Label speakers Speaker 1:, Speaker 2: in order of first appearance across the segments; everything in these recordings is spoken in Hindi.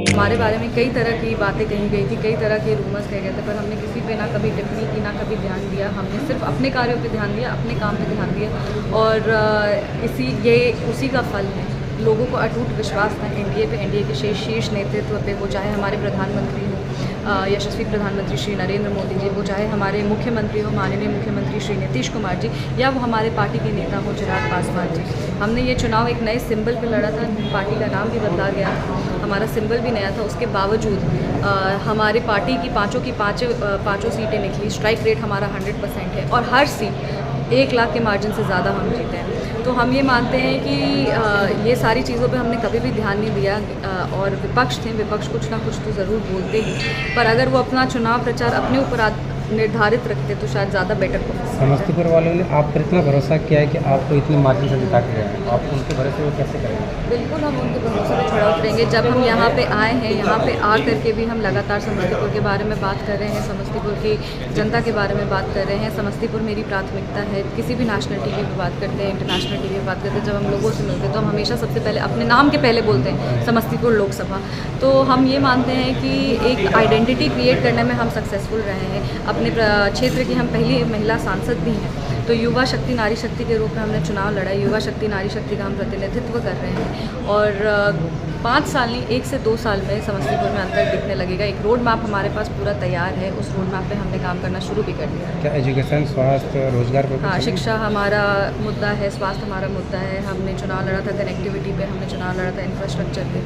Speaker 1: हमारे बारे में कई तरह की बातें कही गई थी, कई तरह के रूमर्स कहे गए थे, पर हमने किसी पे ना कभी टिप्पणी की, ना कभी ध्यान दिया। हमने सिर्फ अपने कार्यों पे ध्यान दिया, अपने काम पे ध्यान दिया और ये उसी का फल है। लोगों को अटूट विश्वास था एनडीए पे, एनडीए के शीर्ष नेतृत्व पे, वो चाहे हमारे प्रधानमंत्री हो यशस्वी प्रधानमंत्री श्री नरेंद्र मोदी जी, वो चाहे हमारे मुख्यमंत्री हो माननीय मुख्यमंत्री श्री नीतीश कुमार जी, या वो हमारे पार्टी के नेता हो चिराग पासवान जी। हमने ये चुनाव एक नए सिंबल पे लड़ा था, पार्टी का नाम भी बदला गया, हमारा सिंबल भी नया था। उसके बावजूद हमारे पार्टी की पाँचों सीटें निकली। स्ट्राइक रेट हमारा 100% है और हर सीट 1 लाख के मार्जिन से ज़्यादा हम जीते हैं। तो हम ये मानते हैं कि ये सारी चीज़ों पे हमने कभी भी ध्यान नहीं दिया और विपक्ष कुछ ना कुछ तो ज़रूर बोलते ही, पर अगर वो अपना चुनाव प्रचार अपने ऊपर निर्धारित रखते तो शायद ज़्यादा बेटर परफॉर्मेंस।
Speaker 2: समस्तीपुर वालों ने आप पर इतना भरोसा किया है कि आपको इतने मार्जिन से जिता के गए, आप उनके भरोसे को कैसे करेंगे?
Speaker 1: बिल्कुल हम उनके भरोसे पर खड़ा उतरेंगे। जब हम यहाँ पे आए हैं, यहाँ पे आ करके भी हम लगातार समस्तीपुर के बारे में बात कर रहे हैं, समस्तीपुर की जनता के बारे में बात कर रहे हैं। समस्तीपुर मेरी प्राथमिकता है। किसी भी नेशनल टीवी पे बात करते हैं, इंटरनेशनल टीवी पे बात करते हैं, जब हम लोगों से मिलते हैं तो हम हमेशा सबसे पहले अपने नाम के पहले बोलते हैं समस्तीपुर लोकसभा। तो हम ये मानते हैं कि एक आइडेंटिटी क्रिएट करने में हम सक्सेसफुल रहे हैं। अपने क्षेत्र की हम पहली महिला सांसद भी हैं। तो युवा शक्ति नारी शक्ति के रूप में हमने चुनाव लड़ा है। युवा शक्ति नारी शक्ति का हम प्रतिनिधित्व कर रहे हैं और 5 साल नहीं 1 से 2 साल में समस्तीपुर में अंतर दिखने लगेगा। एक रोड मैप हमारे पास पूरा तैयार है, उस रोड मैप पे हमने काम करना शुरू भी कर दिया है।
Speaker 2: क्या एजुकेशन, स्वास्थ्य, रोजगार पर?
Speaker 1: हाँ, शिक्षा हमारा मुद्दा है, स्वास्थ्य हमारा मुद्दा है। हमने चुनाव लड़ा था कनेक्टिविटी पे, हमने चुनाव लड़ा था इंफ्रास्ट्रक्चर पे।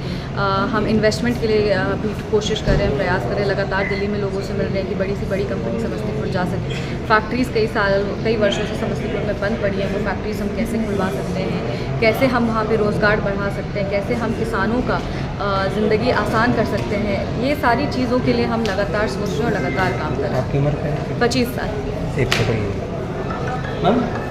Speaker 1: हम इन्वेस्टमेंट के लिए भी कोशिश कर रहे हैं, प्रयास कर रहे हैं। लगातार दिल्ली में लोगों से मिल रहे हैं कि बड़ी से बड़ी कंपनी समस्तीपुर जा सके। फैक्ट्रीज़ कई वर्षों से समस्तीपुर में बंद पड़ी हैं, वो फैक्ट्रीज़ हम कैसे खुलवा सकते हैं, कैसे हम वहाँ पे रोज़गार बढ़ा सकते हैं, कैसे हम किसानों का ज़िंदगी आसान कर सकते हैं। ये सारी चीज़ों के लिए हम लगातार सोच रहे हैं और लगातार काम कर रहे हैं।
Speaker 2: आपकी उम्र क्या है?
Speaker 1: 25 साल।
Speaker 2: एक सेकंड मैम।